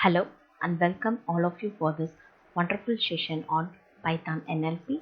Hello and welcome all of you for this wonderful session on Python NLP.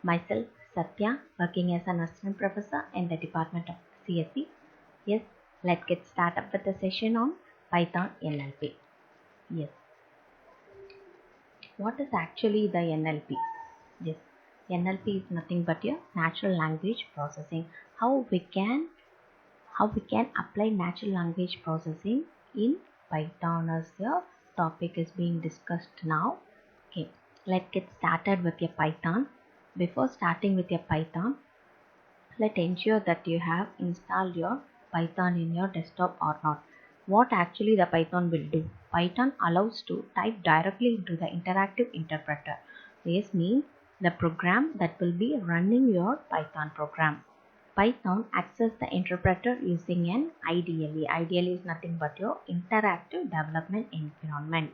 Myself Satya, working as an assistant professor in the Department of CSE. Yes, let's get started with the session on Python NLP. Yes, what is actually the NLP? Yes, NLP is nothing but your natural language processing. How we can apply natural language processing in Python as your topic is being discussed now. Okay, let's get started with your Python. Before starting with your Python, let's ensure that you have installed your Python in your desktop or not. What actually the Python will do? Python allows to type directly into the interactive interpreter. This means the program that will be running your Python program. Python access the interpreter using an IDLE. IDLE is nothing but your interactive development environment.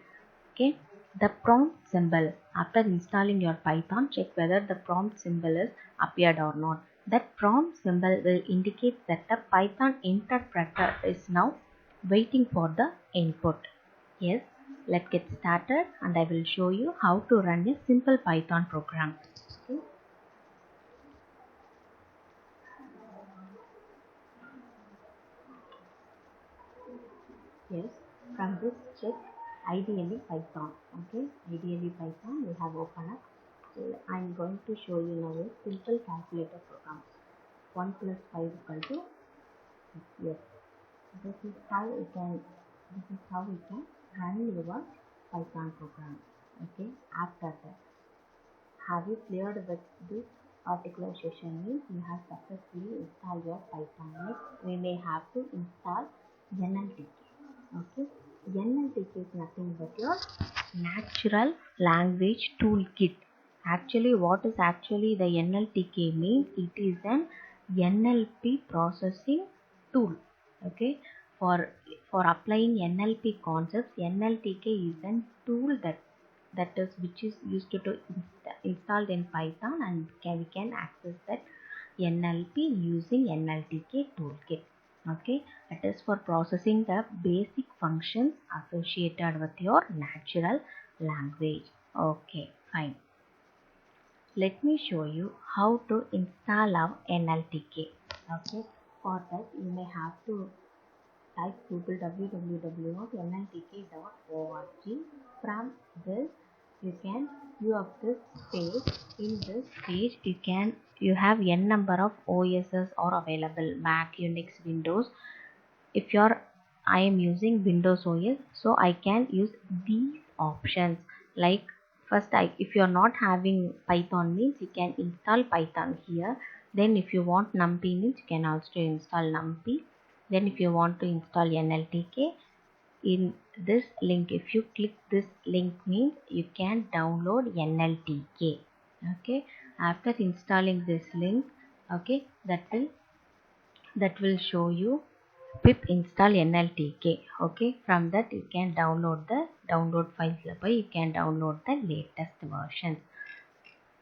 Okay, the prompt symbol. After installing your Python, check whether the prompt symbol is appeared or not. That prompt symbol will indicate that the Python interpreter is now waiting for the input. Yes, let's get started and I will show you how to run a simple Python program. Okay. Yes, from this check IDLE Python. Okay, IDLE Python we have opened up. So I am going to show you now a simple calculator program. 1 plus 5 equal to yes. This is how we can run your Python program. Okay, after that, have you cleared with this particular session means you have successfully installed your Python. Next, we may have to install NLTK. Okay, NLTK is nothing but your natural language toolkit. Actually, what is actually the NLTK means? It is an NLP processing tool. Okay, for applying NLP concepts, NLTK is a tool which is used to installed in Python, and we can access that NLP using NLTK toolkit. Okay, that is for processing the basic functions associated with your natural language. Okay, fine. Let me show you how to install our NLTK. Okay, for that you may have to type Google www.nltk.org. From this you have this page. In this page you have n number of OSs are available: Mac, Unix, Windows. If I am using Windows OS, so I can use these options. Like first, if you are not having Python means you can install Python here. Then if you want NumPy means you can also install NumPy. Then if you want to install NLTK, in this link, if you click this link means you can download NLTK. Okay, after installing this link, okay, that will show you pip install NLTK. Okay, from that you can download the download files. You can download the latest versions.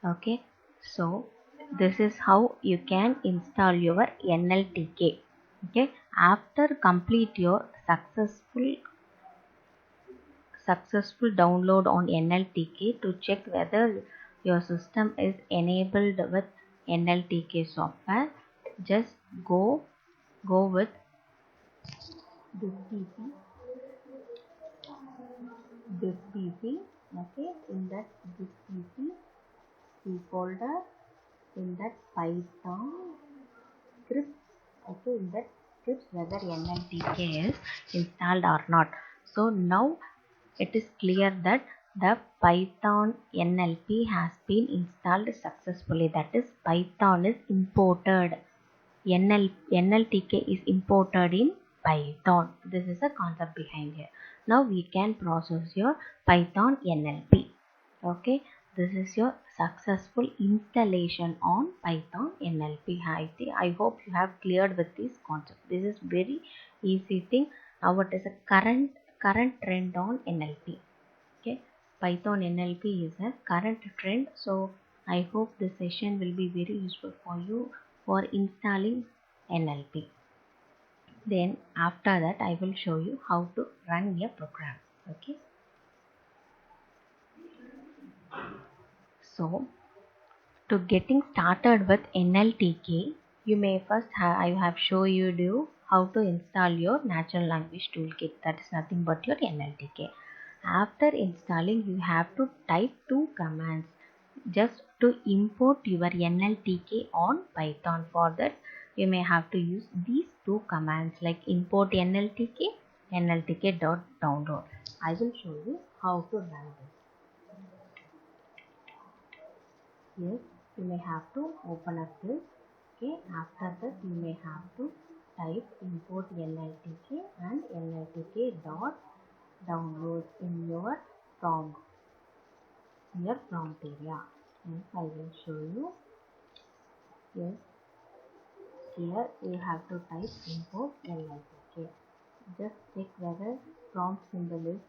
Okay, so this is how you can install your NLTK. Okay, after complete your successful download on NLTK, to check whether your system is enabled with NLTK software, just go with this PC. Okay, in that this PC folder, in that Python scripts. Okay, in that scripts whether NLTK is installed or not. So now it is clear that the Python NLP has been installed successfully. That is, Python is imported. NLTK is imported in Python. This is the concept behind here. Now we can process your Python NLP. Okay, this is your successful installation on Python NLP. I hope you have cleared with this concept. This is very easy thing. Now what is a current trend on NLP? Okay, Python NLP is a current trend. So I hope this session will be very useful for you for installing NLP. Then after that I will show you how to run a program. Okay. So to getting started with NLTK, you may first I have shown you how to install your natural language toolkit. That is nothing but your NLTK. After installing, you have to type two commands just to import your NLTK on Python. For that, you may have to use these two commands like import NLTK, nltk.download. I will show you how to run this. Yes, you may have to open up this. Okay, after that you may have to type import nltk and nltk.download in your prompt, area. Yes, I will show you. Yes, here you have to type import nltk. Just check whether prompt symbol is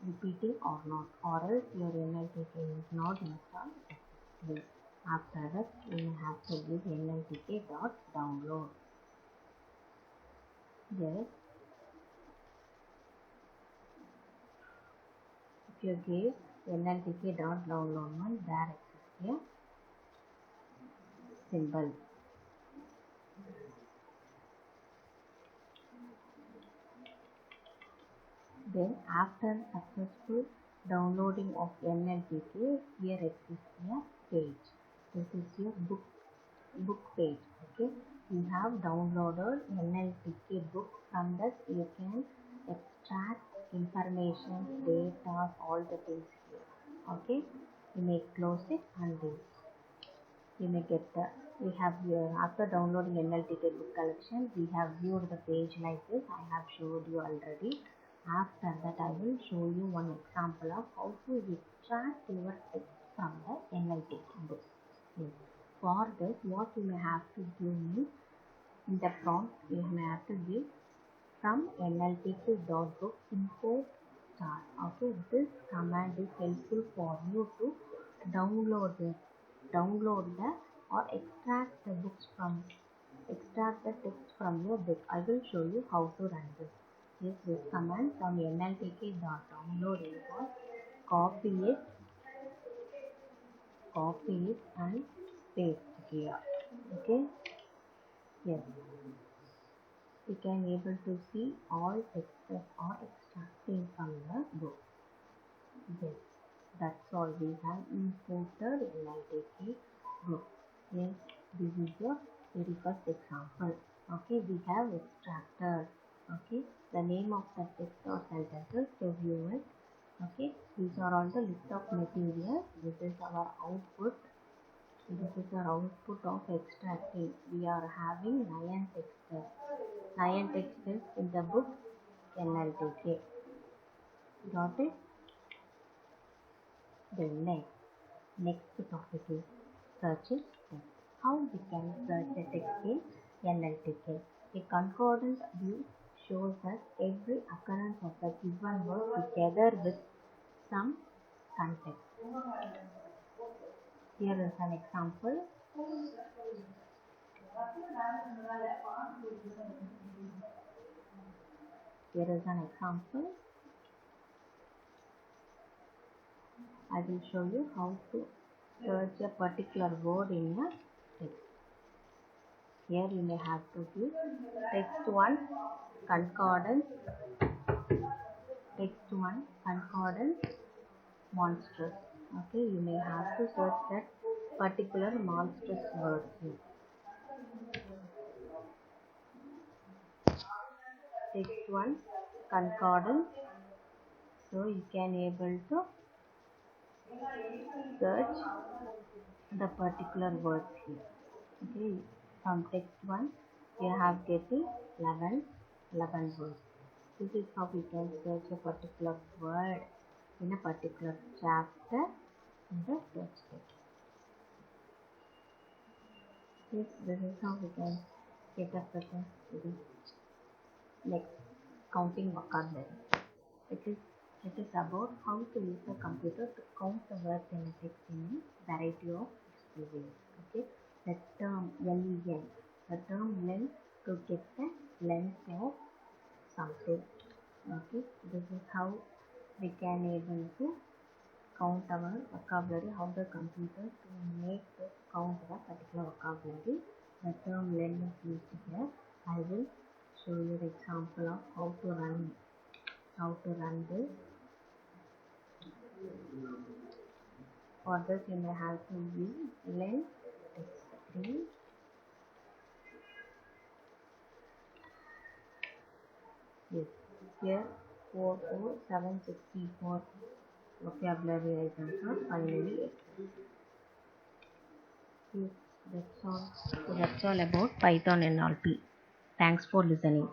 repeating or not, or else your nltk is not installed successfully. After that, you may have to give nltk.download. Yes, if you give nltk.download one, there exists a symbol. Then after successful downloading of NLTK, here exists a page. This is your book page. Okay, you have downloaded NLTK book. From that you can extract information, data, all the things here. Okay, you may close it and this. You may get the we have here after downloading NLTK book collection, we have viewed the page like this. I have showed you already. After that, I will show you one example of how to extract your text from the NLTK book. Yes. For this, what you may have to do is in the prompt you may have to give from nltk.book import star. Okay, this command is helpful for you to download the or extract the text from your book. I will show you how to run this. Yes, this command from nltk.download import, copy it and paste here. Okay, yes, you can able to see all texts are extracting from the book. Yes, that's all. We have imported NLTK book. Yes, this is your very first example. Okay, we have extracted. Okay, the name of the text or sentences to view it. Okay, these are all the list of materials. This is our output. This is our output of extracting. We are having 9 texts. 9 texts in the book NLTK. Got it? The next topic is searching text. How we can search the text in NLTK? A concordant view shows us every occurrence of a given word together with some context. Here is an example. Here is an example. I will show you how to search a particular word in a text. Here you may have to give text 1 concordance, monstrous. Okay, you may have to search that particular monstrous word here. Text 1 concordance, so you can able to search the particular words here. Okay, from text 1 you have getting 11 words. This is how we can search a particular word in a particular chapter in the search text. This is how we can get a certain next counting vocabulary. It is about how to use the computer to count the words in a text in a variety of ways. Okay, the term len, the term len, to get the length of something. Okay, this is how we can able to count our vocabulary, how the computer to make the count the particular vocabulary. The term len is used here. I will show you the example of how to run this. For this you may have to use len x3. Yes, here 44764 vocabulary items are finally extracted. Yes, that's all about Python NLP. Thanks for listening.